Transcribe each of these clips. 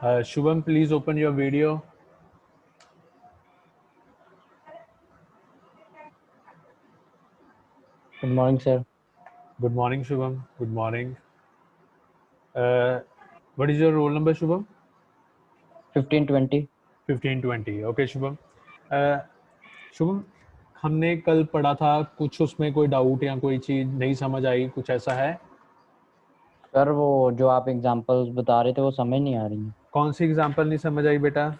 Shubham, please open your video. Good morning, sir. Good morning, Shubham. Good morning. What is your roll number, Shubham? 1520. 1520. Okay, Shubham. Shubham, हमने कल पढ़ा था कुछ, उसमें कोई डाउट या कोई चीज नहीं समझ आई, कुछ ऐसा है? सर वो जो आप एग्जांपल्स बता रहे थे वो समझ नहीं आ रही है। कौन सी एग्जांपल नहीं समझ आई बेटा?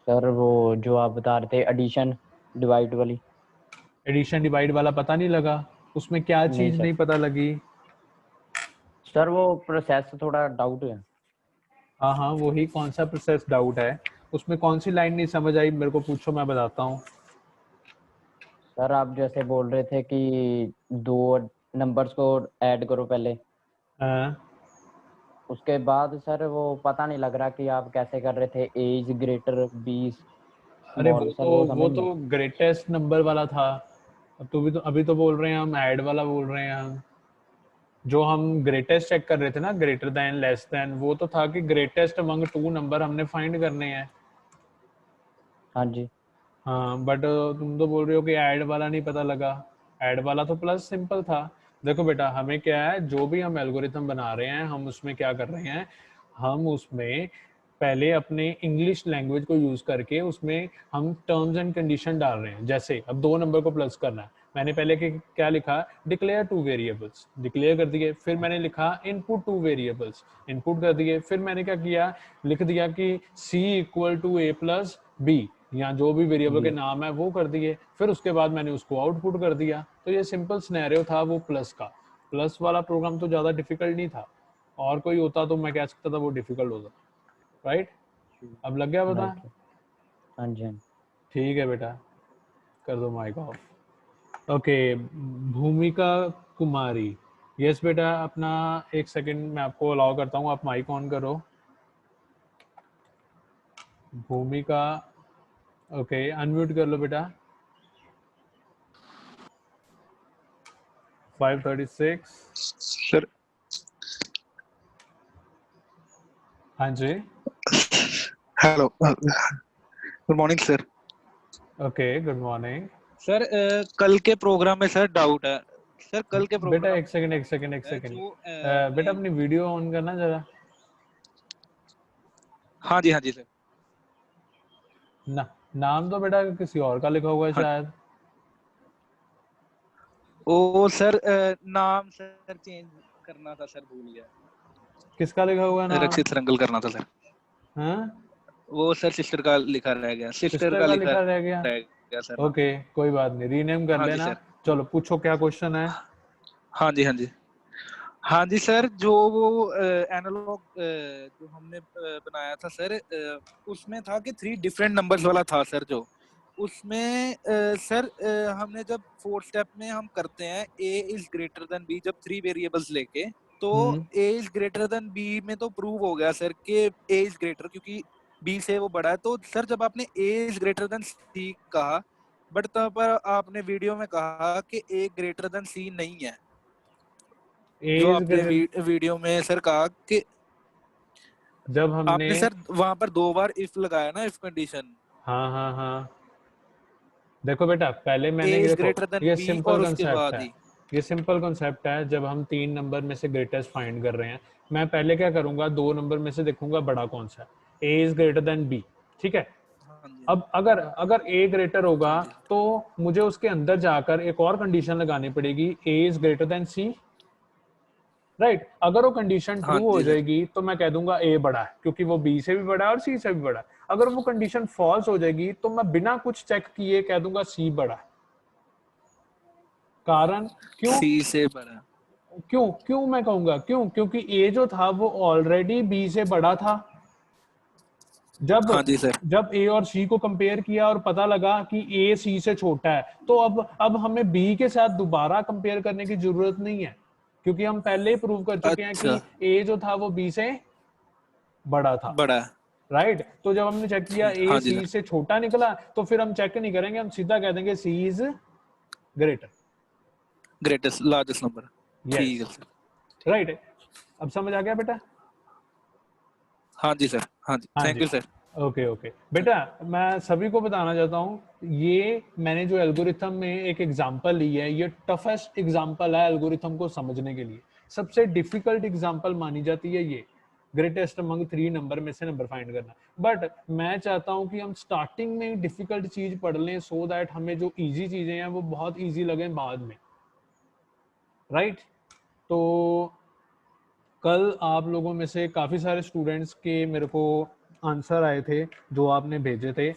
सर वो जो आप बता रहे थे एडिशन डिवाइड वाली। एडिशन डिवाइड वाला पता नहीं लगा? उसमें क्या नहीं चीज सर। नहीं पता लगी? सर वो प्रोसेस थोड़ा डाउट है। हाँ हाँ, वही कौन सा प्रोसेस डाउट है? उसमें कौन सी लाइन नहीं समझ आई, मेरे को पूछो, मैं बताता हूँ। सर आप जैसे बोल रहे थे कि दो नंबर्स को ऐड करो पहले, हाँ, उसके बाद सर वो पता नहीं लग रहा कि आप कैसे कर रहे थे। ए इज ग्रेटर बी अरे स्मॉल, सर वो वो समझ नहीं तो आया। ग्रेटेस्ट नंबर वाला था। अब तो भी तो अभी तो बोल रहे हैं हम ऐड वाला बोल रहे हैं हम। जो हम ग्रेटेस्ट चेक कर रहे थे ना, ग्रेटर देन लेस देन, वो तो था कि ग्रेटेस्ट अमंग टू नंबर हमने फाइंड करने हैं। हाँ जी। हाँ, बट तुम तो बोल रहे हो कि ऐड वाला नहीं पता लगा। ऐड वाला तो प्लस सिंपल था। देखो बेटा, हमें क्या है, जो भी हम एल्गोरिथम बना रहे हैं, हम उसमें क्या कर रहे हैं, हम उसमें पहले अपने इंग्लिश लैंग्वेज को यूज करके उसमें हम टर्म्स एंड कंडीशन डाल रहे हैं। जैसे अब दो नंबर को प्लस करना है, मैंने पहले क्या लिखा, डिक्लेयर टू वेरिएबल्स, डिक्लेयर कर दिए। फिर मैंने लिखा इनपुट टू वेरिएबल्स, इनपुट कर दिए। फिर मैंने क्या किया, लिख दिया कि C equal to A plus B, या जो भी वेरिएबल के जी नाम है वो कर दिए। फिर उसके बाद मैंने उसको आउटपुट कर दिया। तो ये सिंपल सिनेरियो था वो प्लस का। प्लस वाला प्रोग्राम तो ज़्यादा डिफिकल्ट नहीं था। और कोई होता तो मैं कह सकता था वो डिफिकल्ट होता। राइट? अब लग गया पता? राइट। हाँ जी हाँ जी। ठीक है बेटा, कर दो माइक ऑफ। ओके, भूमिका कुमारी। यस बेटा, अपना एक सेकंड मैं आपको अलाउ करता हूँ, आप माइक ऑन करो। भूमिका, ओके, अनम्यूट कर लो बेटा। 536। सर हाँ जी। Hello, good morning sir. Okay, good morning. Sir कल के प्रोग्राम में सर डाउट है। सर कल के बेटा प्रोग्राम एक सेकंड, एक सेकंड, एक है सेकंड। जो बेटा अपने। अपनी वीडियो ऑन करना जरा। हाँ जी सर। ना, नाम तो बेटा किसी और का लिखा हुआ है हाँ, शायद। ओ सर नाम सर चेंज करना था सर, भूल गया। किसका लिखा हुआ है नाम? रक्षित सरंगल करना था सर। हाँ, वो सर सिस्टर का लिखा रह गया, सिस्टर सिस्टर का का लिखा लिखा रह गया। रह गया सर नाम। ओके, कोई बात नहीं, रीनेम कर हाँ जी लेना। सर। चलो पूछो, क्या क्वेश्चन है? हाँ जी सर, जो वो एनालॉग जो हमने बनाया था सर, उसमें था कि 3 डिफरेंट नंबर्स वाला था सर। जो उसमें सर हमने जब 4th स्टेप में हम करते हैं ए इज ग्रेटर देन बी, जब 3 वेरिएबल्स लेके, तो ए इज ग्रेटर देन बी में तो प्रूव हो गया सर कि ए इज ग्रेटर, क्योंकि बी से वो बड़ा है। तो सर जब आपने ए इज ग्रेटर देन सी कहा, बट तब पर आपने वीडियो में कहा कि ए ग्रेटर देन सी नहीं है। ए जो इज आपने ग्रेटर, वीडियो में सर कहा कि जब हमने, आपने सर वहां पर 2 बार इफ लगाया ना, इफ कंडीशन। हाँ हाँ हाँ, देखो बेटा, पहले ए मैंने इज देखो, ग्रेटर देन ये बी सिंपल और उसके कंसेप्ट बाद है। ही। ये सिंपल कंसेप्ट है, जब हम 3 नंबर में से ग्रेटेस्ट फाइंड कर रहे हैं, मैं पहले क्या करूंगा, 2 नंबर में से देखूंगा बड़ा कौन सा है। ए इज ग्रेटर देन बी, ठीक है। हाँ जी अब अगर अगर ए ग्रेटर होगा हाँ जी तो मुझे उसके अंदर जाकर एक और कंडीशन लगानी पड़ेगी, A is greater than C. Right? अगर वो कंडीशन हाँ ट्रू हो जी सर। जाएगी तो मैं कह दूंगा ए बड़ा है, क्योंकि वो बी से भी बड़ा है और सी से भी बड़ा है। अगर वो कंडीशन फॉल्स हो जाएगी तो मैं बिना कुछ चेक किए कह दूंगा सी बड़ा है। कारण क्यों? सी से बड़ा। क्यों क्यों मैं कहूंगा क्यों? क्योंकि ए जो था वो ऑलरेडी बी से बड़ा था। जब हाँ जी सर। जब ए और सी को कंपेयर किया और पता लगा कि ए सी से छोटा है, तो अब हमें बी के साथ दोबारा कंपेयर करने की जरूरत नहीं है, क्योंकि हम पहले ही प्रूव कर चुके हैं अच्छा, कि ए जो था वो बी से बड़ा था। बड़ा है। राइट? तो जब हमने चेक किया ठीक, ए हाँ जी सी सर। से छोटा निकला, तो फिर हम चेक नहीं करेंगे, हम सीधा कह देंगे C is greater. Greatest largest number. Yes, ठीक है सर। राइट। अब समझ आ गया बेटा? हाँ जी सर। हाँ जी, हाँ थैंक जी, यू सर। ओके ओके बेटा, मैं सभी को बताना चाहता हूँ, ये मैंने जो एल्गोरिथम में एक एग्जांपल ली है, ये टफेस्ट एग्जांपल है एल्गोरिथम को समझने के लिए। सबसे डिफिकल्ट एग्जांपल मानी जाती है ये, ग्रेटेस्ट अमंग 3 नंबर में से नंबर फाइंड करना। बट मैं चाहता हूँ कि हम स्टार्टिंग में डिफिकल्ट चीज पढ़ लें, सो दैट हमें जो इजी चीजें हैं वो बहुत इजी लगे बाद में, राइट? तो कल आप लोगों में से काफ़ी सारे स्टूडेंट्स के मेरे को आंसर आए थे जो आपने भेजे थे,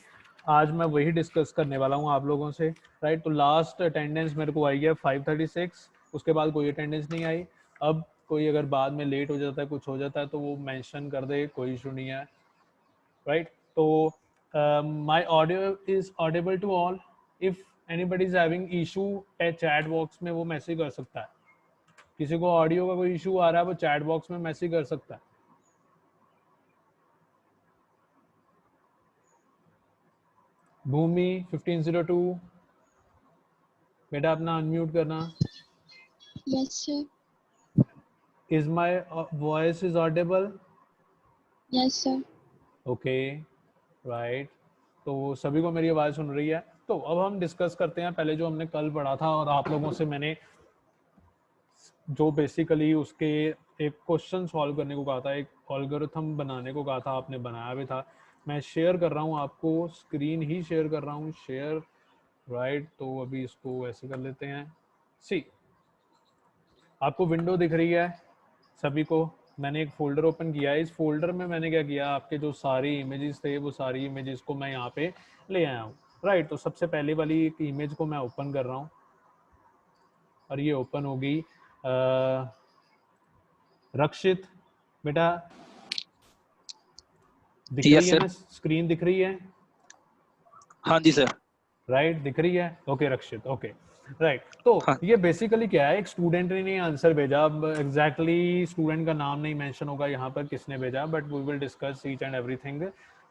आज मैं वही डिस्कस करने वाला हूँ आप लोगों से, राइट? तो लास्ट अटेंडेंस मेरे को आई है 536, उसके बाद कोई अटेंडेंस नहीं आई। अब कोई अगर बाद में लेट हो जाता है, कुछ हो जाता है, तो वो मेंशन कर दे, कोई इशू नहीं है, राइट? तो my audio is audible to all? If anybody is having issue, chat box में वो मैसेज कर सकता है। किसी को ऑडियो का कोई इशू आ रहा है वो चैट बॉक्स में मैसेज कर सकता है। भूमि 1502, बेटा अपना अनम्यूट करना। Yes, sir. Is my voice is Audible? Yes, sir. Okay, right. तो सभी को मेरी आवाज सुन रही है? तो अब हम डिस्कस करते हैं पहले जो हमने कल पढ़ा था, और आप लोगों से मैंने जो बेसिकली उसके एक क्वेश्चन सॉल्व करने को कहा था, एक एल्गोरिथम बनाने को कहा था, आपने बनाया भी था। मैं शेयर कर रहा हूँ आपको, स्क्रीन ही शेयर कर रहा हूँ, शेयर, राइट? तो अभी इसको ऐसे कर लेते हैं। सी, आपको विंडो दिख रही है सभी को? मैंने एक फोल्डर ओपन किया है, इस फोल्डर में मैंने क्या किया, आपके जो सारी इमेजेस थे वो सारी इमेजेस को मैं यहाँ पे ले आया हूँ, राइट? तो सबसे पहले वाली एक इमेज को मैं ओपन कर रहा हूँ, और ये ओपन होगी। रक्षित बेटा दिख यस रही है सर। ना, स्क्रीन दिख रही है? हाँ जी सर। राइट, दिख रही है? ओके रक्षित, ओके, राइट। तो हाँ ये बेसिकली क्या है, एक स्टूडेंट ने आंसर भेजा। अब एग्जैक्टली स्टूडेंट का नाम नहीं मेंशन होगा यहाँ पर किसने भेजा, but we will discuss each and everything,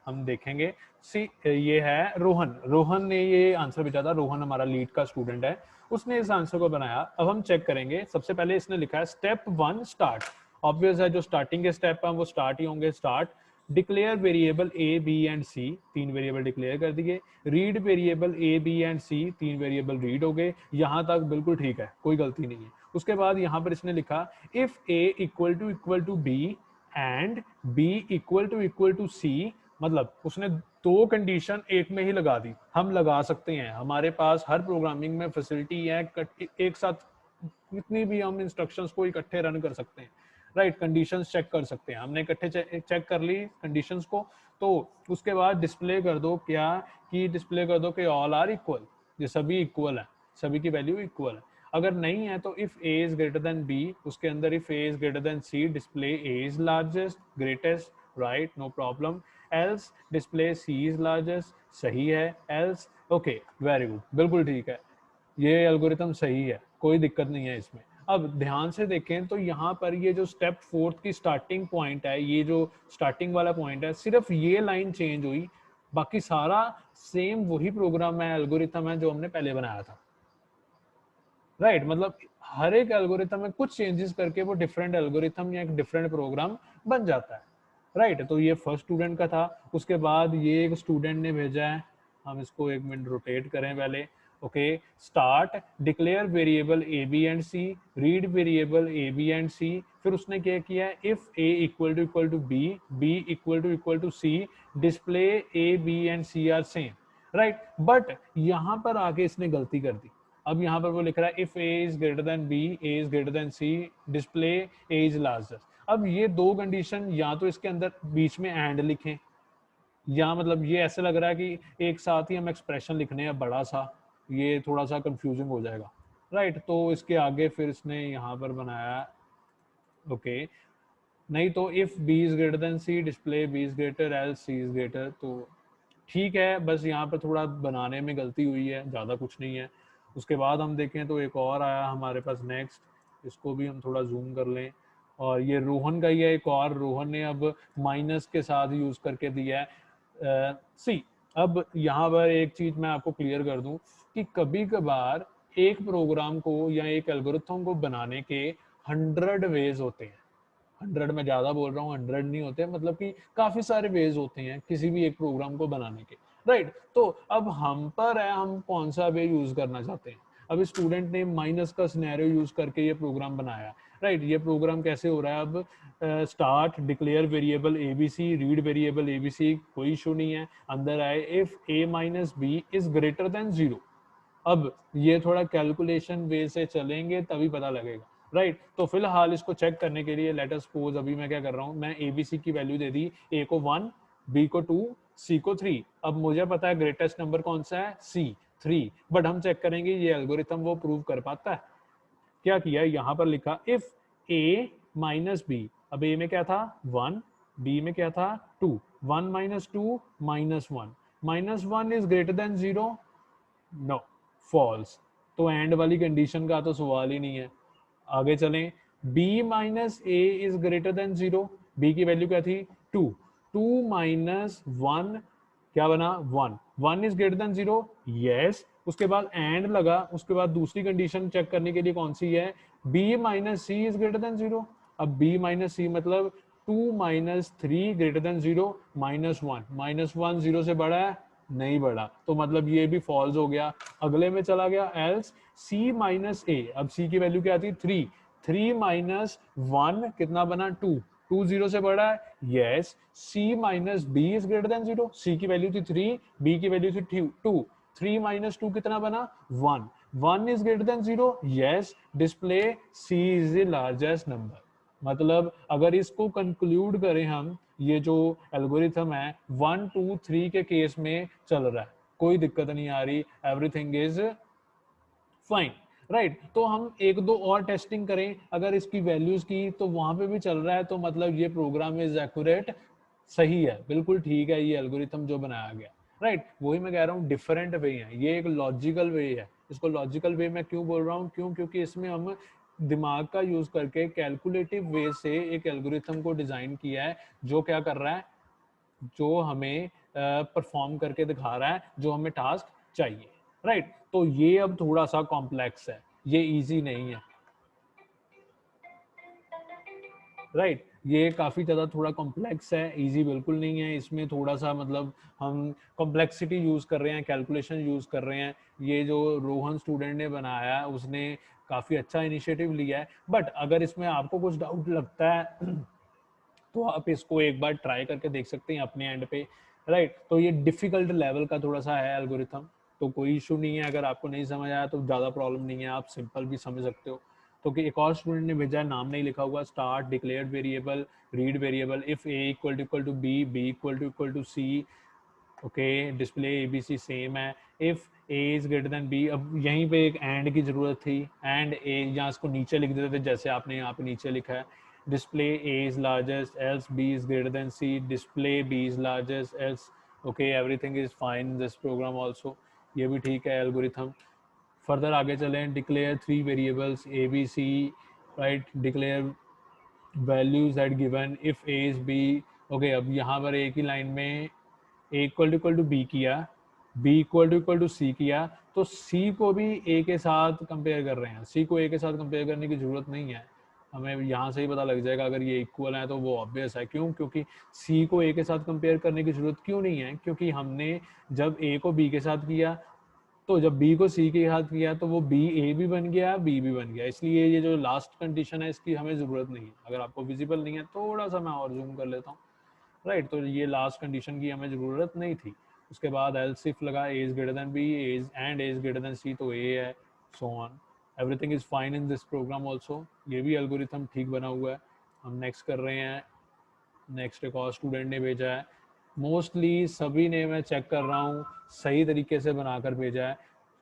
हम देखेंगे। सी, ये है रोहन, रोहन ने ये आंसर भेजा था। रोहन हमारा लीड का स्टूडेंट है, उसने इस आंसर को बनाया। अब हम चेक करेंगे। सबसे पहले इसने लिखा है स्टेप 1 स्टार्ट। ऑब्वियस है, जो स्टार्टिंग के स्टेप है वो स्टार्ट ही होंगे, start. Declare variable A B and C, 3 variable declare कर दिए। Read variable A B and C, 3 variable read हो गए। यहाँ तक बिल्कुल ठीक है, कोई गलती नहीं है। उसके बाद यहाँ पर इसने लिखा if A equal to B and B equal to C, मतलब उसने दो कंडीशन एक में ही लगा दी। हम लगा सकते हैं, हमारे पास हर प्रोग्रामिंग में फैसिलिटी है, एक साथ कितनी भी हम इंस्ट्रक्शंस को इकट्ठे रन कर सकते हैं, राइट? कंडीशंस चेक कर सकते हैं। हमने इकट्ठे चेक कर ली कंडीशंस को, तो उसके बाद डिस्प्ले कर दो क्या, कि डिस्प्ले कर दो कि ऑल आर इक्वल, ये सभी इक्वल है, सभी की वैल्यू इक्वल है। अगर नहीं है तो if A is greater than B, उसके अंदर if A is greater than C, display A is largest greatest, right? No problem. Else display C is largest, सही है। एल्स, ओके, वेरी गुड, बिल्कुल ठीक है, ये एल्गोरिथम सही है, कोई दिक्कत नहीं है इसमें। अब ध्यान से देखें तो यहाँ पर ये जो स्टेप 4 की स्टार्टिंग पॉइंट है, ये जो स्टार्टिंग वाला पॉइंट है, सिर्फ ये लाइन चेंज हुई, बाकी सारा सेम वही प्रोग्राम है, एल्गोरिथम है जो हमने पहले बनाया था, राइट? मतलब हर एक एल्गोरिथम में कुछ चेंजेस करके वो डिफरेंट एल्गोरिथम या एक डिफरेंट प्रोग्राम बन जाता है, राइट? तो ये फर्स्ट स्टूडेंट का था। उसके बाद ये एक स्टूडेंट ने भेजा है, हम इसको एक मिनट रोटेट करें पहले। Okay, start declare variable A B and C, read variable A B and C. फिर उसने क्या किया, if A equal to B, B equal to C, display A B and C are same, right? But यहाँ पर आके इसने गलती कर दी। अब यहाँ पर वो लिख रहा है if A is greater than B, A is greater than C, display A is larger. अब ये दो कंडीशन, या तो इसके अंदर बीच में एंड लिखें, या मतलब ये ऐसे लग रहा है कि एक साथ ही हम एक्सप्रेशन लिखने हैं बड़ा सा, ये थोड़ा सा कंफ्यूजिंग हो जाएगा, राइट? तो इसके आगे फिर इसने यहाँ पर बनाया, ओके, नहीं तो if B is greater than C, display B is greater else C is greater. तो ठीक है, बस यहाँ पर थोड़ा बनाने में गलती हुई है, ज़्यादा कुछ नहीं है। उसके बाद हम देखें तो एक और आया हमारे पास नेक्स्ट, इसको भी हम थोड़ा जूम कर लें, और ये रोहन का ही है एक और। रोहन ने अब माइनस के साथ यूज़ करके दिया है। सी, अब यहाँ पर एक चीज़ मैं आपको क्लियर कर दूं कि कभी कभार एक प्रोग्राम को या एक एल्गोरिथम को बनाने के 100 वेज होते हैं, 100 में ज्यादा बोल रहा हूँ, 100 नहीं होते, मतलब कि काफी सारे वेज होते हैं किसी भी एक प्रोग्राम को बनाने के, राइट। तो अब हम पर है, हम कौन सा वे यूज करना चाहते हैं। अब स्टूडेंट ने माइनस का सिनेरियो यूज करके ये प्रोग्राम बनाया, राइट। ये प्रोग्राम कैसे हो रहा है, अब start declare variable ABC, read variable ABC, कोई इशू नहीं है, अंदर आए if a minus B is greater than 0। अब ये थोड़ा कैलकुलेशन वे से चलेंगे तभी पता लगेगा, राइट। तो फिलहाल इसको चेक करने के लिए लेट अस सपोज अभी मैं क्या कर रहा हूँ, मैं एबीसी की वैल्यू दे दी, ए को 1, बी को 2, सी को 3। अब मुझे पता है ग्रेटेस्ट नंबर कौन सा है, सी 3, बट हम चेक करेंगे ये एल्गोरिथम वो प्रूव कर पाता है। क्या किया, यहाँ पर लिखा इफ ए माइनस बी, अब ए में क्या था 1, बी में क्या था 2, 1 minus 2 -1, -1 is greater than 0, no, false. तो एंड वाली कंडीशन का तो सवाल ही नहीं है। आगे चलें, b minus A is greater than 0, b की वैल्यू क्या थी 2, 2 माइनस 1 क्या बना 1, 1 इज ग्रेटर देन 0, यस। उसके बाद एंड लगा, उसके बाद दूसरी कंडीशन चेक करने के लिए कौन सी है, b minus C is greater than 0। अब b माइनस सी मतलब 2 माइनस 3 ग्रेटर देन 0, -1 0 से बड़ा है, नहीं बढ़ा, तो मतलब ये भी फॉल्स हो गया। अगले में चला गया एल्स c माइनस ए, अब c की वैल्यू क्या थी 3, 3 माइनस 1 कितना बना 2, 2 0 से बड़ा है, yes. c minus B is greater than 0, c की वैल्यू थी 3, b की वैल्यू थी 2, 3 माइनस 2 कितना बना 1, 1 is greater than 0, yes. Display c is the largest number. मतलब अगर इसको कंक्लूड करें हम, ये जो एल्गोरिथम है 1 2 3 के केस में चल रहा है, कोई दिक्कत नहीं आ रही, एवरीथिंग इज फाइन, राइट। तो हम एक दो और टेस्टिंग करें, अगर इसकी वैल्यूज की तो वहां पे भी चल रहा है, तो मतलब ये प्रोग्राम इज एक्यूरेट, सही है, बिल्कुल ठीक है ये एल्गोरिथम जो बनाया गया, राइट। वही मैं कह रहा हूँ डिफरेंट वे है, ये एक लॉजिकल वे है। इसको लॉजिकल वे मैं क्यों बोल रहा हूँ, क्यों, क्योंकि इसमें हम दिमाग का यूज करके कैलकुलेटिव वे से एक एल्गोरिथम को डिजाइन किया है, जो क्या कर रहा है, जो हमें परफॉर्म करके दिखा रहा है जो हमें टास्क चाहिए, राइट। तो ये अब थोड़ा सा कॉम्प्लेक्स है, ये इजी नहीं है, राइट। ये काफी ज्यादा थोड़ा कॉम्प्लेक्स है, इजी बिल्कुल नहीं है। इसमें थोड़ा सा मतलब हम कॉम्प्लेक्सिटी यूज कर रहे हैं, कैलकुलेशन यूज कर रहे हैं। ये जो रोहन स्टूडेंट ने बनाया है उसने काफी अच्छा इनिशिएटिव लिया है, बट अगर इसमें आपको कुछ डाउट लगता है तो आप इसको एक बार ट्राई करके देख सकते हैं अपने एंड पे, राइट। तो ये डिफिकल्ट लेवल का थोड़ा सा है एल्गोरिथम, तो कोई इशू नहीं है, अगर आपको नहीं समझ आया तो ज़्यादा प्रॉब्लम नहीं है, आप सिंपल भी समझ सकते हो। तो कि एक और स्टूडेंट ने भेजा है, नाम नहीं लिखा हुआ, start declared variable, read variable, if A equal to B, B equal to C, okay. Display A B C same है, if A is greater than B. अब यहीं पे एक एंड की जरूरत थी, एंड ए, यहाँ इसको नीचे लिख देते थे जैसे आपने यहाँ पे नीचे लिखा है, display a is largest else b is greater than c, display b is largest else, okay, everything is fine in this program also, ये भी ठीक है एल्गोरिथम। फर्दर आगे चलें, declare 3 variables a b c, right, declare values at given if a is b, okay. अब यहाँ पर एक ही लाइन में a इक्वल टू b किया, b इक्वल टू c किया, तो c को भी a के साथ कंपेयर कर रहे हैं, c को a के साथ कंपेयर करने की जरूरत नहीं है, हमें यहाँ से ही पता लग जाएगा अगर ये इक्वल है तो वो ऑब्वियस है। क्यों, क्योंकि c को a के साथ कंपेयर करने की जरूरत क्यों नहीं है, क्योंकि हमने जब a को b के साथ किया, तो जब b को c के साथ किया तो वो b a भी बन गया, b भी बन गया, इसलिए ये जो लास्ट कंडीशन है इसकी हमें जरूरत नहीं है। अगर आपको विजिबल नहीं है, थोड़ा सा मैं और जूम कर लेता हूँ, राइट। तो ये लास्ट कंडीशन की हमें जरूरत नहीं थी। उसके बाद एल्स इफ लगा, a is greater than b as and a is greater than c, तो a है, so on, everything is fine in this program also. ये भी एल्गोरिथम ठीक बना हुआ है। हम नेक्स्ट कर रहे हैं, नेक्स्ट एक और स्टूडेंट ने भेजा है, मोस्टली सभी ने, मैं चेक कर रहा हूँ, सही तरीके से बनाकर भेजा है,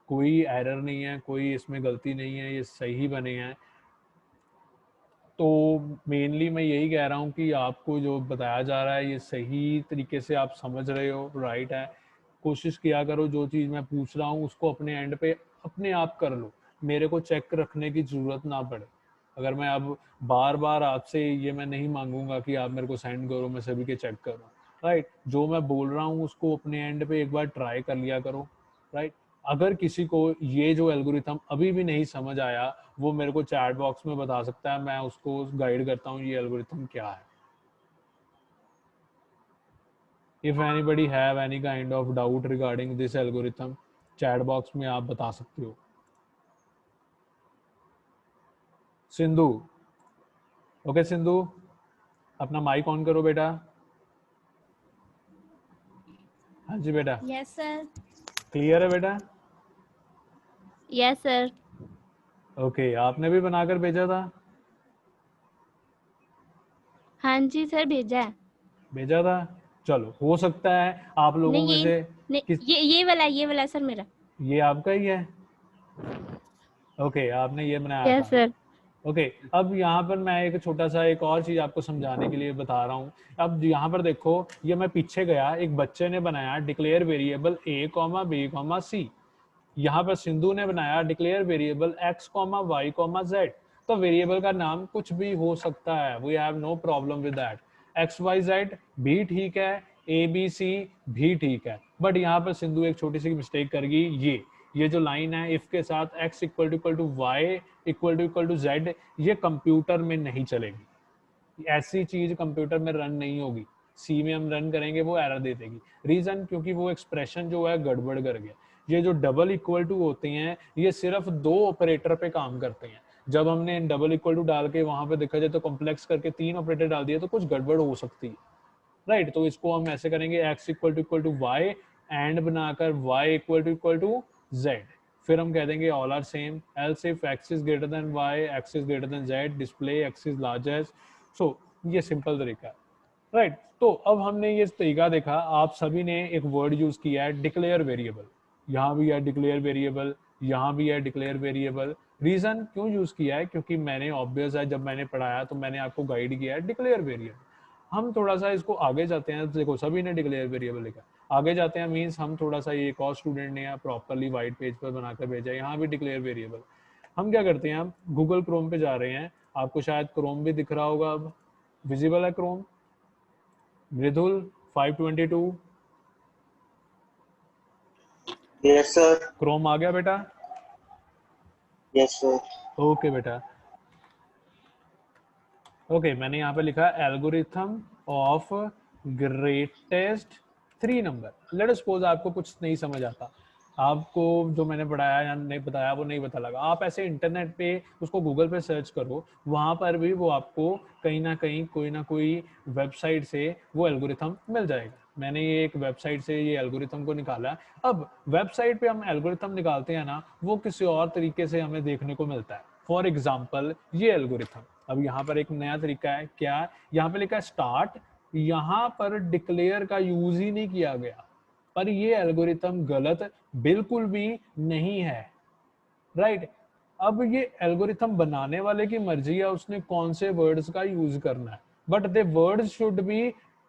कोई एरर नहीं है, कोई इसमें गलती नहीं है, ये सही बने हैं। तो मेनली मैं यही कह रहा हूँ कि आपको जो बताया जा रहा है ये सही तरीके से आप समझ रहे हो, राइट है। कोशिश किया करो जो चीज़ मैं पूछ रहा हूँ उसको अपने एंड पे अपने आप कर लो, मेरे को चेक रखने की ज़रूरत ना पड़े। अगर मैं अब बार बार आपसे ये मैं नहीं मांगूंगा कि आप मेरे को सेंड करो, मैं सभी के चेक करूँ, राइट। जो मैं बोल रहा हूँ उसको अपने एंड पे एक बार ट्राई कर लिया करो, राइट। अगर किसी को ये जो एल्गोरिथम अभी भी नहीं समझ आया, वो मेरे को चैट बॉक्स में बता सकता है, मैं उसको गाइड करता हूँ ये एल्गोरिथम क्या है। If anybody have any kind of doubt regarding this algorithm, chat box में आप बता सकते हो। सिंधु, ओके सिंधु, अपना माइक ऑन करो बेटा। हाँ जी बेटा, यस सर। क्लियर है बेटा? Yes sir. ओके, आपने भी बनाकर भेजा था? हाँ जी सर, भेजा है। भेजा था, चलो हो सकता है आप लोगों में नहीं से नहीं, किस, ये वाला सर मेरा। ये आपका ही है? ओके, आपने ये बनाया यस था। सर। ओके, अब यहाँ पर मैं एक छोटा सा एक और चीज आपको समझाने के लिए बता रहा हूँ। अब यहाँ पर देखो, ये मैं पीछे गया, एक बच्चे ने बनाया declare variable a, b, c। यहाँ पर सिंधु ने बनाया declare variable x, y, z। तो वेरिएबल का नाम कुछ भी हो सकता है, we have no problem with that. X Y Z भी ठीक है, ए बी सी भी ठीक है, बट यहाँ पर सिंधु एक छोटी सी मिस्टेक कर गई। ये जो लाइन है इफ के साथ x equal to Y equal to Z, ये कंप्यूटर में नहीं चलेगी। ऐसी चीज कंप्यूटर में रन नहीं होगी। सी में हम रन करेंगे वो एरर दे देगी। रीजन, क्योंकि वो एक्सप्रेशन जो है गड़बड़ कर गया। ये जो डबल इक्वल टू होते हैं, ये सिर्फ दो ऑपरेटर पे काम करते हैं। जब हमने डबल इक्वल टू डाल के वहां पे देखा जाए तो कॉम्प्लेक्स करके 3 ऑपरेटर डाल दिए तो कुछ गड़बड़ हो सकती है, राइट। तो इसको हम ऐसे करेंगे, x equal to Y and बनाकर y इक्वल टू z। फिर हम कह देंगे all are same, else if x is greater than y, x is greater than z, display x is largest. So ये सिंपल तरीका है, राइट। तो अब हमने ये तरीका देखा, आप सभी ने एक वर्ड यूज किया है डिक्लेयर वेरिएबल। यहाँ भी है डिक्लेयर वेरिएबल, यहाँ भी है डिक्लेयर वेरिएबल। रीजन क्यों यूज किया है? क्योंकि मैंने ऑब्वियस है, जब मैंने पढ़ाया तो मैंने आपको गाइड किया है डिक्लेयर वेरिएबल। हम थोड़ा सा इसको आगे जाते हैं, देखो सभी ने डिक्लेयर वेरिएबल लिखा, आगे जाते हैं मीन्स हम थोड़ा सा, ये एक और स्टूडेंट ने प्रॉपरली वाइट पेज पर बनाकर भेजा, यहाँ भी डिक्लेयर वेरिएबल। हम क्या करते हैं, हम गूगल क्रोम पे जा रहे हैं, आपको शायद क्रोम भी दिख रहा होगा, अब विजिबल है क्रोम? मृदुल 522, यस सर। क्रोम आ गया बेटा? Yes sir. ओके बेटा, ओके मैंने यहाँ पे लिखा algorithm of greatest 3 number. Let suppose आपको कुछ नहीं समझ आता, आपको जो मैंने पढ़ाया या नहीं बताया वो नहीं पता लगा, आप ऐसे इंटरनेट पे उसको गूगल पे सर्च करो, वहाँ पर भी वो आपको कहीं ना कहीं कोई ना कोई वेबसाइट से वो एल्गोरिथम मिल जाएगा। मैंने ये एक वेबसाइट से ये एल्गोरिथम को निकाला। अब वेबसाइट पे हम एल्गोरिथम निकालते हैं ना, वो किसी और तरीके से हमें देखने को मिलता है। फॉर एग्जाम्पल ये एल्गोरिथम, अब यहाँ पर एक नया तरीका है, क्या यहाँ पे लिखा है स्टार्ट, यहाँ पर डिक्लेयर का यूज ही नहीं किया गया, पर ये एल्गोरिथम गलत बिल्कुल भी नहीं है, राइट। अब ये एल्गोरिथम बनाने वाले की मर्जी है उसने कौन से वर्ड्स का यूज करना है, but they words should be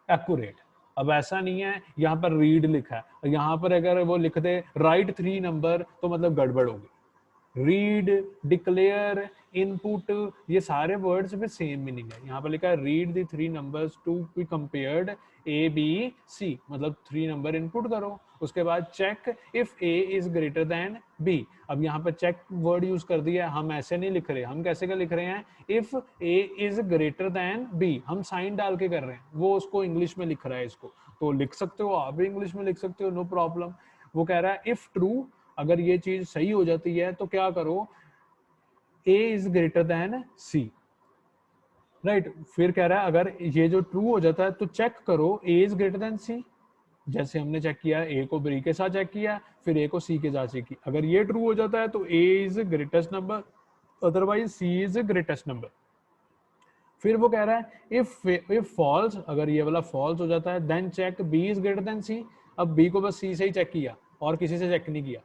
accurate. अब ऐसा नहीं है यहाँ पर रीड लिखा है, यहाँ पर अगर वो लिख दे राइट 3 नंबर तो मतलब गड़बड़ होगी। रीड, डिक्लेयर, इनपुट, ये सारे वर्ड्स में सेम मीनिंग है। यहाँ पर लिखा है read the 3 numbers to be compared A B C, मतलब 3 नंबर इनपुट करो, उसके बाद check if A is greater than B. अब यहाँ पर चेक वर्ड यूज कर दिया, हम ऐसे नहीं लिख रहे, हम कैसे का लिख रहे हैं, if A is greater than B, हम साइन डाल के कर रहे हैं, वो उसको इंग्लिश में लिख रहा है, इसको तो लिख सकते हो, आप भी इंग्लिश में लिख सकते हो, नो प्रॉब्लम। वो कह रहा है इफ ट्रू, अगर ये चीज सही हो जाती है तो क्या करो, a is greater than c, right. फिर कह रहा है अगर ये जो ट्रू हो जाता है तो चेक करो a is greater than c, जैसे हमने चेक किया a को b के साथ चेक किया, फिर a को c के साथ चेक किया, अगर ये ट्रू हो जाता है तो a is greatest number, otherwise c is greatest number. फिर वो कह रहा है इफ फॉल्स, अगर ये वाला फॉल्स हो जाता है then check b is greater than c। अब b को बस c से ही चेक किया और किसी से चेक नहीं किया,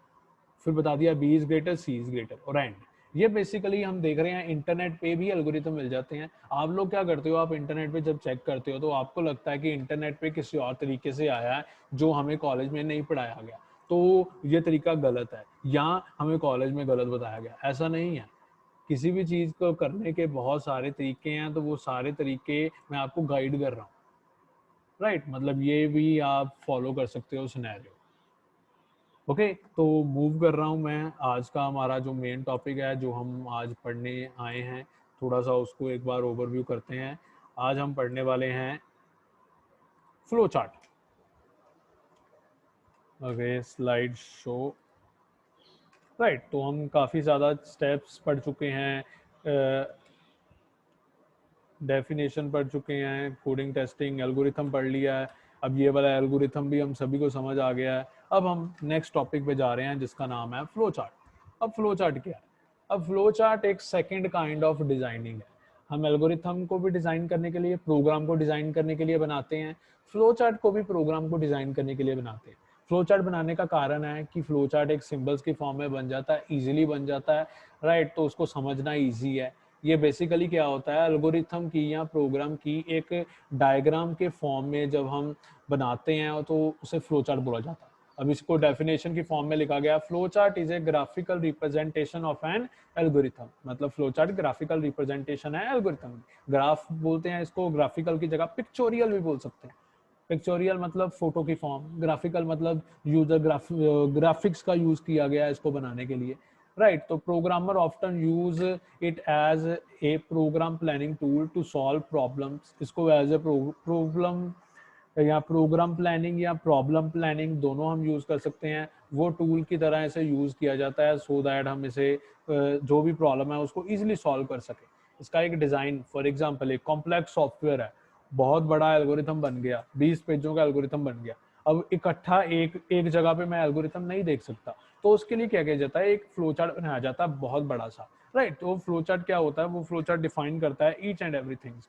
फिर बता दिया b is greater, c is greater और एंड। ये बेसिकली हम देख रहे हैं इंटरनेट पे भी एल्गोरिथम मिल जाते हैं। आप लोग क्या करते हो, आप इंटरनेट पे जब चेक करते हो तो आपको लगता है कि इंटरनेट पे किसी और तरीके से आया है जो हमें कॉलेज में नहीं पढ़ाया गया, तो ये तरीका गलत है या हमें कॉलेज में गलत बताया गया, ऐसा नहीं है। किसी भी चीज को करने के बहुत सारे तरीके हैं, तो वो सारे तरीके मैं आपको गाइड कर रहा हूँ, राइट। मतलब ये भी आप फॉलो कर सकते हो सिनेरियो, ओके तो मूव कर रहा हूँ मैं। आज का हमारा जो मेन टॉपिक है जो हम आज पढ़ने आए हैं, थोड़ा सा उसको एक बार ओवरव्यू करते हैं। आज हम पढ़ने वाले हैं flow chart. Okay slide show. Right, तो हम काफ़ी ज़्यादा स्टेप्स पढ़ चुके हैं, डेफिनेशन पढ़ चुके हैं, कोडिंग टेस्टिंग, एल्गोरिथम पढ़ लिया है। अब ये वाला एल्गोरिथम भी हम सभी को समझ आ गया है। अब हम नेक्स्ट टॉपिक पे जा रहे हैं जिसका नाम है फ्लो चार्ट। अब फ्लो चार्ट क्या है? अब फ्लो चार्ट एक सेकंड काइंड ऑफ डिजाइनिंग है। हम एल्गोरिथम को भी डिजाइन करने के लिए, प्रोग्राम को डिजाइन करने के लिए बनाते हैं, फ्लो चार्ट को भी प्रोग्राम को डिजाइन करने के लिए बनाते हैं। फ्लो चार्ट बनाने का कारण है कि फ्लो चार्ट एक सिंबल्स की फॉर्म में बन जाता है, इजीली बन जाता है, राइट, तो उसको समझना इजी है। ये बेसिकली क्या होता है, एल्गोरिथम की या प्रोग्राम की एक डायग्राम के फॉर्म में जब हम बनाते हैं तो उसे फ्लो चार्ट बोला जाता है। अब इसको डेफिनेशन की फॉर्म में लिखा गया, flow chart is a graphical representation of an algorithm. मतलब फ्लो चार्ट ग्राफिकल रिप्रेजेंटेशन है एल्गोरिथम। ग्राफ बोलते हैं इसको, ग्राफिकल की जगह पिक्चोरियल भी बोल सकते हैं। पिक्चोरियल मतलब फोटो की फॉर्म, ग्राफिकल मतलब यूजर ग्राफिक्स का यूज किया गया है इसको बनाने के लिए, राइट। तो programmer often use it as a program planning tool to solve problems. इसको एज ए प्रॉब्लम या प्रोग्राम प्लानिंग या प्रॉब्लम प्लानिंग दोनों हम यूज कर सकते हैं। वो टूल की तरह इसे यूज किया जाता है सो दैट हम इसे जो भी प्रॉब्लम है उसको इजीली सॉल्व कर सके। इसका एक डिजाइन, फॉर एग्जांपल एक कॉम्प्लेक्स सॉफ्टवेयर है, बहुत बड़ा एल्गोरिथम बन गया, 20 पेजों का एल्गोरिथम बन गया। अब इकट्ठा एक जगह पे मैं एल्गोरिथम नहीं देख सकता, तो उसके लिए क्या किया जाता है, एक फ्लो चार्ट बनाया जाता है बहुत बड़ा सा, राइट। तो फ्लो चार्ट क्या होता है, वो फ्लो चार्ट डिफाइन करता है ईच एंड एवरीथिंग।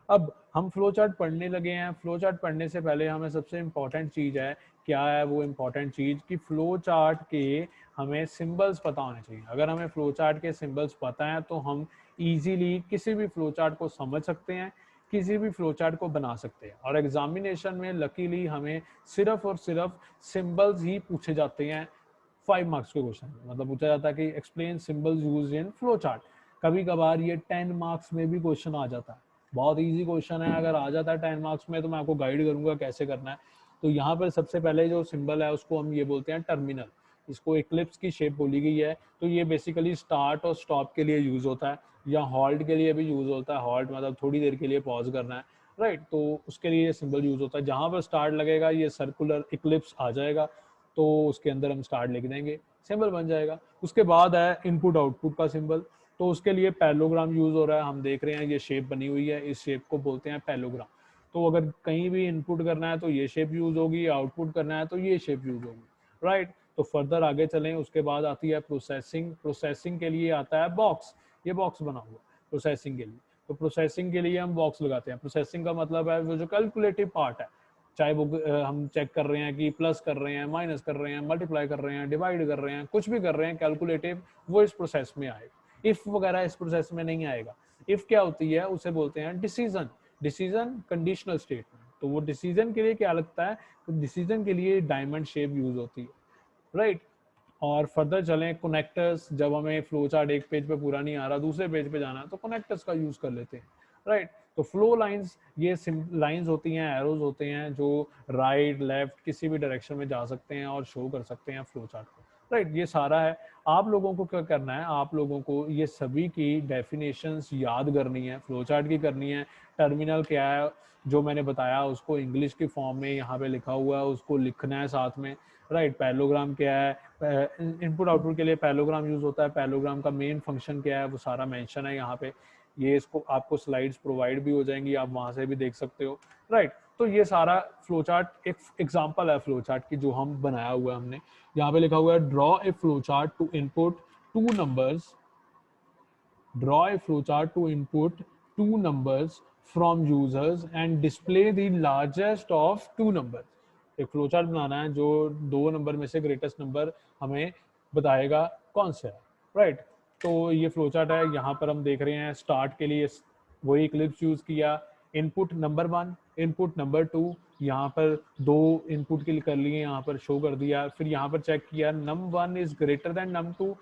अब हम फ्लो चार्ट पढ़ने लगे हैं। फ्लो चार्ट पढ़ने से पहले हमें सबसे इम्पोर्टेंट चीज है, क्या है वो इम्पोर्टेंट चीज, कि फ्लो चार्ट के हमें सिंबल्स पता होने चाहिए। अगर हमें फ्लो चार्ट के सिंबल्स पता है तो हम इजीली किसी भी फ्लो चार्ट को समझ सकते हैं, किसी भी फ्लो चार्ट को बना सकते हैं। और एग्जामिनेशन में लकीली हमें सिर्फ और सिर्फ सिंबल्स ही पूछे जाते हैं 5 मार्क्स के क्वेश्चन में। मतलब पूछा जाता है कि explain symbols used in flow chart. कभी कभार ये 10 मार्क्स में भी क्वेश्चन आ जाता है, बहुत इजी क्वेश्चन है। अगर आ जाता है 10 मार्क्स में तो मैं आपको गाइड करूंगा कैसे करना है। तो यहाँ पर सबसे पहले जो सिंबल है उसको हम ये बोलते हैं टर्मिनल। इसको इक्लिप्स की शेप बोली गई है। तो ये बेसिकली स्टार्ट और स्टॉप के लिए यूज होता है, या हॉल्ट के लिए भी यूज होता है। हॉल्ट मतलब थोड़ी देर के लिए पॉज करना है, राइट। तो उसके लिए ये सिंबल यूज होता है। जहां पर स्टार्ट लगेगा ये सर्कुलर इक्लिप्स आ जाएगा, तो उसके अंदर हम स्टार्ट लिख देंगे, सिंबल बन जाएगा। उसके बाद है इनपुट आउटपुट का सिंबल। तो उसके लिए पैरेललोग्राम यूज हो रहा है। हम देख रहे हैं ये शेप बनी हुई है, इस शेप को बोलते हैं पैरेललोग्राम। तो अगर कहीं भी इनपुट करना है तो ये शेप यूज होगी, आउटपुट करना है तो ये शेप यूज होगी, राइट। तो फर्दर आगे चलें, उसके बाद आती है प्रोसेसिंग। प्रोसेसिंग के लिए आता है बॉक्स। ये बॉक्स बना हुआ प्रोसेसिंग के लिए। तो प्रोसेसिंग के लिए हम बॉक्स लगाते हैं। प्रोसेसिंग का मतलब है वो जो कैलकुलेटिव पार्ट है, चाहे वो हम चेक कर रहे हैं कि प्लस कर रहे हैं, माइनस कर रहे हैं, मल्टीप्लाई कर रहे हैं, डिवाइड कर रहे हैं, कुछ भी कर रहे हैं कैलकुलेटिव, वो इस प्रोसेस में आएगा। इफ वगैरह इस प्रोसेस में नहीं आएगा। इफ क्या होती है, उसे बोलते हैं डिसीजन। Decision conditional statement. तो वो डिसीजन के लिए क्या लगता है, तो डिसीजन के लिए डायमंड शेप यूज होती है, राइट। और फर्दर चलें, कनेक्टर्स। जब हमें फ्लो चार्ट एक पेज पे पूरा नहीं आ रहा, दूसरे पेज पे जाना है, तो कनेक्टर्स का यूज कर लेते हैं, राइट। तो फ्लो लाइंस, ये लाइंस होती हैं, एरोज होते हैं जो राइट लेफ्ट किसी भी डायरेक्शन में जा सकते हैं और शो कर सकते हैं फ्लो चार्ट को, राइट। ये सारा है। आप लोगों को क्या करना है, आप लोगों को ये सभी की डेफिनेशंस याद करनी है, फ्लो चार्ट की करनी है। टर्मिनल क्या है जो मैंने बताया, उसको इंग्लिश की फॉर्म में यहाँ पे लिखा हुआ है, उसको लिखना है साथ में, राइट। पैरेललोग्राम क्या है, इनपुट आउटपुट के लिए पैरेललोग्राम यूज होता है। पैरेललोग्राम का मेन फंक्शन क्या है वो सारा मेंशन है यहाँ पे। ये इसको आपको स्लाइड्स प्रोवाइड भी हो जाएंगी, आप वहां से भी देख सकते हो, राइट। तो ये सारा फ्लो चार्ट एक एग्जांपल है फ्लो चार्ट की जो हम बनाया हुआ है हमने। यहाँ पे लिखा हुआ है draw a flow chart to input two numbers, draw a flow chart to input two numbers from users and display the largest of two numbers. एक फ्लो चार्ट बनाना है जो 2 नंबर में से ग्रेटेस्ट नंबर हमें बताएगा कौन सा है, राइट। तो ये फ्लो चार्ट है। यहाँ पर हम देख रहे हैं स्टार्ट के लिए वही क्लिप्स यूज किया, इनपुट नंबर 1, इनपुट नंबर 2, यहाँ पर 2 इनपुट के लिए कर लिए, यहाँ पर शो कर दिया। फिर यहाँ पर चेक किया num1 is greater then num2,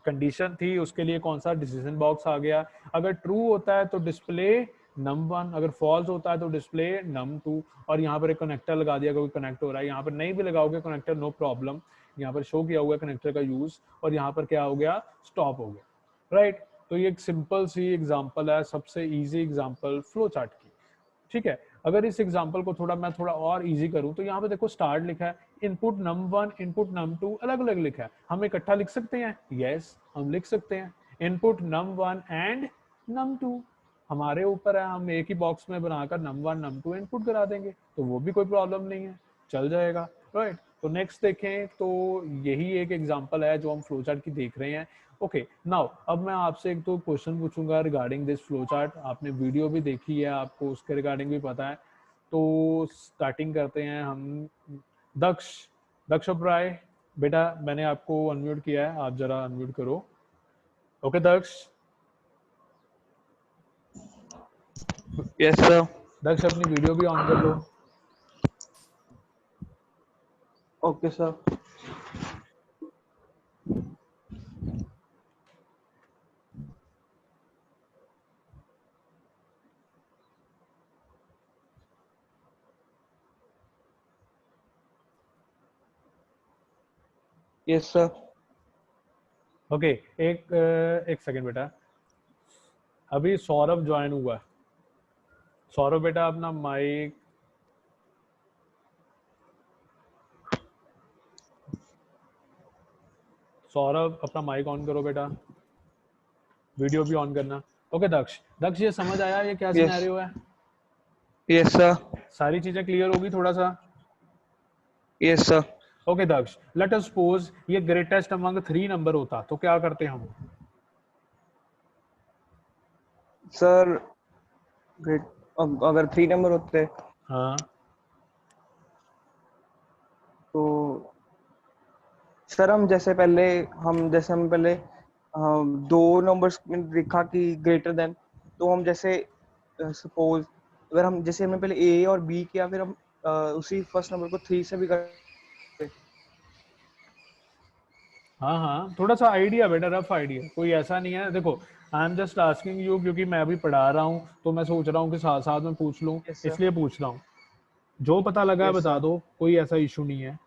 condition थी उसके लिए कौन सा डिसीजन बॉक्स आ गया। अगर ट्रू होता है तो डिस्प्ले num1, अगर फॉल्स होता है तो डिस्प्ले num2। और यहाँ पर एक कनेक्टर लगा दिया क्योंकि कनेक्ट हो रहा है। यहाँ पर नहीं भी लगाओगे कनेक्टर नो प्रॉब्लम, यहाँ पर शो किया हुआ है कनेक्टर का यूज, और यहाँ पर क्या हो गया, स्टॉप हो गया, राइट। तो ये एक सिंपल सी एग्जांपल है, सबसे इजी एग्जांपल फ्लो चार्ट की, ठीक है। अगर इस एग्जांपल को मैं थोड़ा और इजी करूं, तो यहाँ पे देखो स्टार्ट लिखा है, इनपुट num1 इनपुट num2 अलग अलग लिखा है, हम इकट्ठा लिख सकते हैं, यस हम लिख सकते हैं, इनपुट num1 एंड num2, हमारे ऊपर है, हम एक ही बॉक्स में बनाकर num1 num2 इनपुट करा देंगे, तो वो भी कोई प्रॉब्लम नहीं है, चल जाएगा, राइट। तो नेक्स्ट देखें, तो यही एक एग्जांपल है जो हम फ्लो चार्ट की देख रहे हैं। ओके नाउ अब मैं आपसे एक तो क्वेश्चन पूछूंगा रिगार्डिंग दिस फ्लो चार्ट, आपने वीडियो भी देखी है, आपको उसके रिगार्डिंग भी पता है, तो स्टार्टिंग करते हैं हम। दक्ष ओबराय, बेटा मैंने आपको अनम्यूट किया है, आप जरा अनम्यूट करो। Okay Daksh. Yes sir. Daksh अपनी वीडियो भी ऑन कर लो। Okay sir. Yes sir. Okay एक सेकंड बेटा, अभी सौरभ ज्वाइन हुआ है। सौरभ बेटा अपना माइक, सौरभ अपना माइक ऑन करो बेटा, वीडियो भी ऑन करना। ओके दक्ष ये समझ आया ये क्या सिनेरियो है? Yes sir. सारी चीजें क्लियर होगी थोड़ा सा? Yes sir. ओके दक्ष, लेट अस सपोज ये ग्रेटेस्ट अमंग 3 नंबर होता तो क्या करते हम? सर ग्रेट, अगर 3 नंबर होते हाँ तो सर हम पहले 2 नंबर्स में लिखा कि ग्रेटर देन, तो हम जैसे सपोज अगर हम जैसे हमने पहले ए और बी किया, फिर हम उसी फर्स्ट नंबर को 3 से भी कर। हाँ थोड़ा सा आइडिया बेटा, रफ आइडिया, कोई ऐसा नहीं है। देखो I am just asking you, क्योंकि मैं अभी पढ़ा रहा हूँ तो मैं सोच रहा हूँ कि साथ साथ में पूछ लूँ, Yes, sir. इसलिए पूछ रहा हूँ। जो पता लगा है Yes, बता sir. दो, कोई ऐसा इशू नहीं है।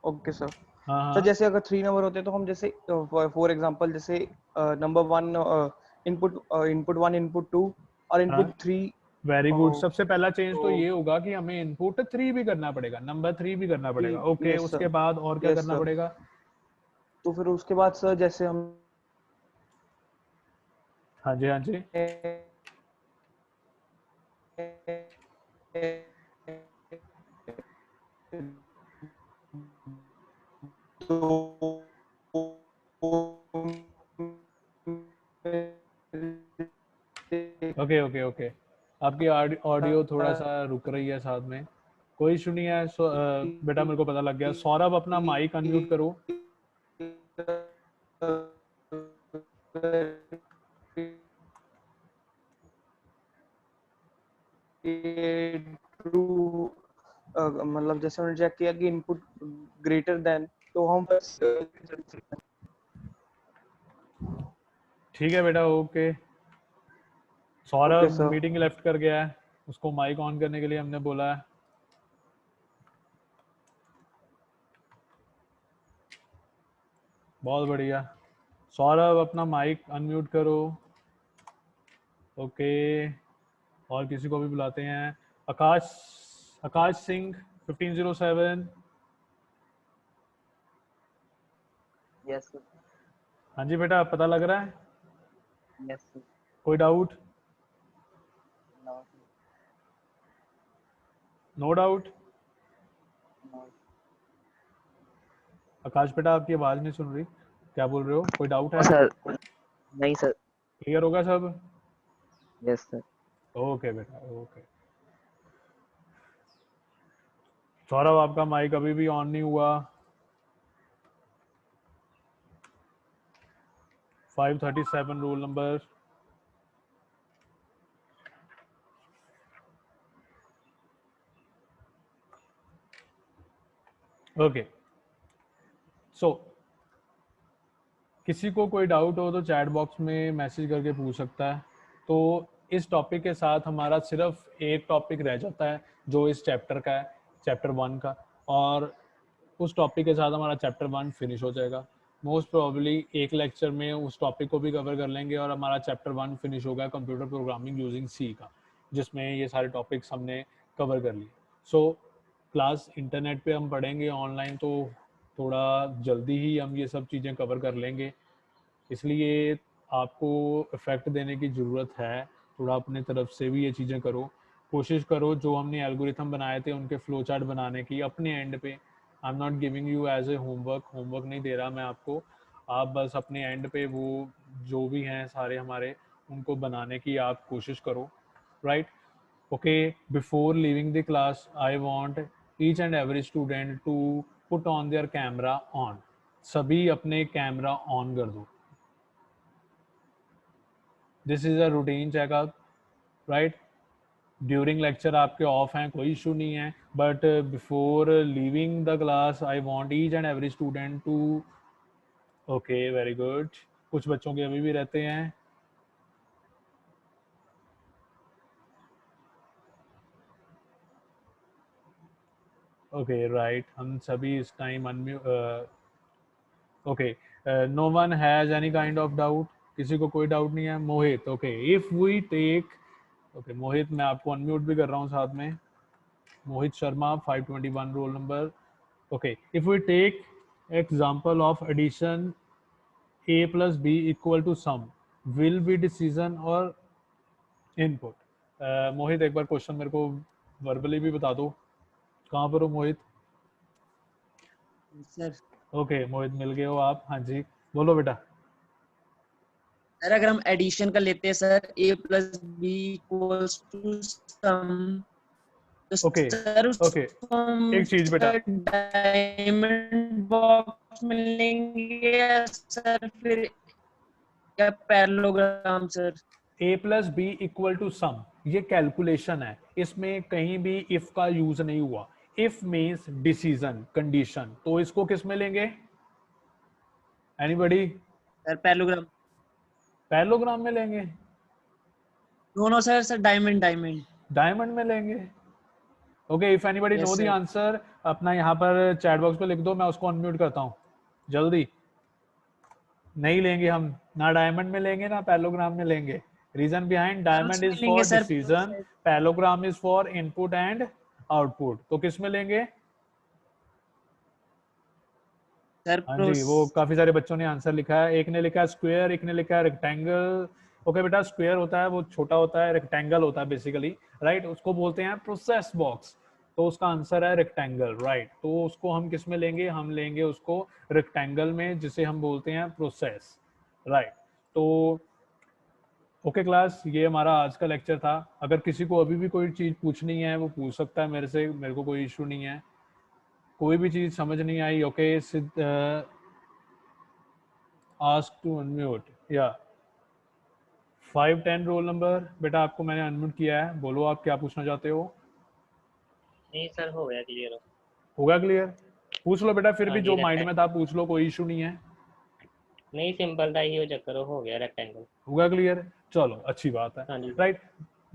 Okay sir. हाँ सर हाँ जैसे अगर 3 नंबर होते तो हम जैसे फॉर एग्जांपल जैसे नंबर 1 इनपुट 1 इनपुट 2 और इनपुट 3। Very good. सबसे पहला चेंज तो तो ये होगा कि हमें इनपुट 3 भी करना पड़ेगा, नंबर 3 भी करना पड़ेगा। ओके यस उसके सर। बाद और क्या यस करना सर। पड़ेगा? तो फिर उसके बाद सर जैसे हम हाँ जी हाँ जी। ओके ओके ओके, आपकी ऑडियो थोड़ा सा रुक रही है साथ में, कोई इशू नहीं है। बेटा मेरे को पता लग गया। सौरभ अपना माइक अनम्यूट करो। ट्रू, मतलब जैसे हमने चेक किया कि इनपुट ग्रेटर देन, तो हम बस ठीक है बेटा, okay. Okay Saurabh sir. Meeting left कर गया है, उसको माइक ऑन करने के लिए हमने बोला है। बहुत बढ़िया। सौरभ अपना माइक अनम्यूट करो। ओके, और किसी को भी बुलाते हैं। आकाश सिंह 1507। Yes sir. हाँ जी बेटा, पता लग रहा है? Yes sir. कोई डाउट? No doubt. आकाश बेटा आपकी आवाज नहीं सुन रही, क्या बोल रहे हो? कोई डाउट है? सर नहीं सर। क्लियर होगा सब? Yes sir. ओके बेटा ओके। सौरभ आपका माइक अभी भी ऑन नहीं हुआ। 537 रोल नंबर। ओके सो किसी को कोई डाउट हो तो चैट बॉक्स में मैसेज करके पूछ सकता है। तो इस टॉपिक के साथ हमारा सिर्फ एक टॉपिक रह जाता है जो इस चैप्टर का है, चैप्टर 1 का, और उस टॉपिक के साथ हमारा चैप्टर 1 फिनिश हो जाएगा। मोस्ट प्रोबेबली एक लेक्चर में उस टॉपिक को भी कवर कर लेंगे और हमारा चैप्टर 1 फिनिश होगा कंप्यूटर प्रोग्रामिंग यूजिंग सी का, जिसमें ये सारे टॉपिक्स हमने कवर कर लिए। सो क्लास इंटरनेट पे हम पढ़ेंगे ऑनलाइन, तो थोड़ा जल्दी ही हम ये सब चीज़ें कवर कर लेंगे, इसलिए आपको इफेक्ट देने की ज़रूरत है। थोड़ा अपने तरफ से भी ये चीज़ें करो, कोशिश करो जो हमने एल्गोरिथम बनाए थे उनके फ्लो चार्ट बनाने की अपने एंड पे। I am not giving you as a homework नहीं दे रहा मैं आपको, आप बस अपने एंड पे वो जो भी हैं सारे हमारे उनको बनाने की आप कोशिश करो, right. Okay, before leaving the class I want each and every student to put on their camera on. सभी अपने कैमरा ऑन कर दो। This is a routine checkup, right. During lecture आपके ऑफ हैं, कोई इशू नहीं है, but before leaving the class I want each and every student to, okay very good. कुछ बच्चों के अभी भी रहते हैं, ओके राइट। हम सभी इस time okay, no one has any kind of doubt, किसी को कोई डाउट नहीं है। Mohit, okay, if we take, okay Mohit मैं आपको अनम्यूट भी कर रहा हूँ साथ में। Mohit Sharma 521 roll number. Okay, if we take example of addition a plus b equal to sum will be decision और इनपुट। मोहित एक बार क्वेश्चन मेरे को वर्बली भी बता दो, कहाँ पर हो मोहित? सर ओके मोहित मिल गए हो आप, हाँ जी बोलो बेटा। सर अगर हम एडिशन का लेते हैं sir a plus B equals to sum, तो ओके सर ओके, एक चीज बेटा, डायमंड बॉक्स में लेंगे या सर फिर या parallelogram sir? a plus B equal to sum ये कैलकुलेशन है, इसमें कहीं भी इफ का यूज नहीं हुआ। इफ मीन्स डिसीजन कंडीशन, तो इसको किस में लेंगे? एनीबॉडी? Sir parallelogram. पैरेललोग्राम में लेंगे। दोनों sir, sir diamond diamond diamond में लेंगे। Okay, if anybody know the sir. Answer अपना यहाँ पर चैट बॉक्स पे लिख दो, मैं उसको अनम्यूट करता हूँ जल्दी। नहीं लेंगे हम, ना डायमंड में लेंगे ना पैरेललोग्राम में लेंगे। Reason behind, diamond is for decision, parallelogram is for input and output. तो किस में लेंगे? सर हाँ जी, वो काफी सारे बच्चों ने आंसर लिखा है, एक ने लिखा है स्क्वायर, एक ने लिखा है रेक्टेंगल। ओके बेटा, स्क्वायर होता है वो छोटा होता है, रेक्टेंगल होता है बेसिकली, राइट, उसको बोलते हैं प्रोसेस बॉक्स, तो उसका आंसर है रेक्टेंगल, राइट। तो उसको हम किस में लेंगे? हम लेंगे उसको रेक्टेंगल में, जिसे हम बोलते हैं प्रोसेस, राइट। तो ओके क्लास, ये हमारा आज का लेक्चर था। अगर किसी को अभी भी कोई चीज पूछनी है वो पूछ सकता है मेरे से, मेरे को कोई इशू नहीं है। कोई भी चीज समझ नहीं आई, ओके, आस्क टू अनम्यूट या 510 रोल नंबर। बेटा आपको मैंने अनम्यूट किया है, बोलो आप क्या पूछना चाहते हो। नहीं सर, हो गया क्लियर। होगा क्लियर? पूछ लो बेटा, फिर हाँ भी जी, जो माइंड में था पूछ लो, कोई इशू नहीं है। नहीं सिंपल था ही, वो चक्कर हो गया रेक्टेंगल। होगा क्लियर? चलो अच्छी बात है, हाँ जी। राइट।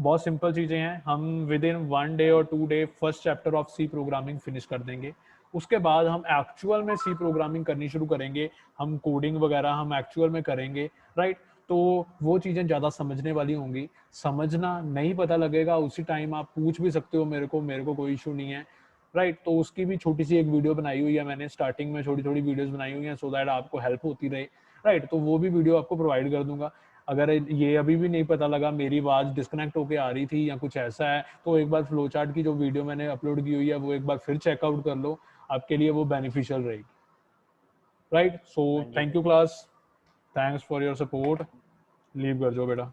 बहुत सिंपल चीजें हैं, हम विद इन 1 डे और 2 day first chapter of C programming finish कर देंगे। उसके बाद हम एक्चुअल में सी प्रोग्रामिंग करनी शुरू करेंगे, हम कोडिंग वगैरह हम एक्चुअल में करेंगे, राइट। तो वो चीज़ें ज़्यादा समझने वाली होंगी। समझना नहीं पता लगेगा उसी टाइम आप पूछ भी सकते हो मेरे को कोई इशू नहीं है, राइट। तो उसकी भी छोटी सी एक वीडियो बनाई हुई है मैंने, स्टार्टिंग में छोटी छोटी वीडियोस बनाई हुई हैं सो दैट आपको हेल्प होती रहे, राइट। तो वो भी वीडियो आपको प्रोवाइड कर दूंगा। अगर ये अभी भी नहीं पता लगा, मेरी आवाज़ डिस्कनेक्ट होके आ रही थी या कुछ ऐसा है, तो एक बार फ्लो चार्ट की जो वीडियो मैंने अपलोड की हुई है वो एक बार फिर चेकआउट कर लो, आपके लिए वो बेनिफिशियल रहेगी, right. So thank you class, thanks for your support. Leave कर दो बेटा।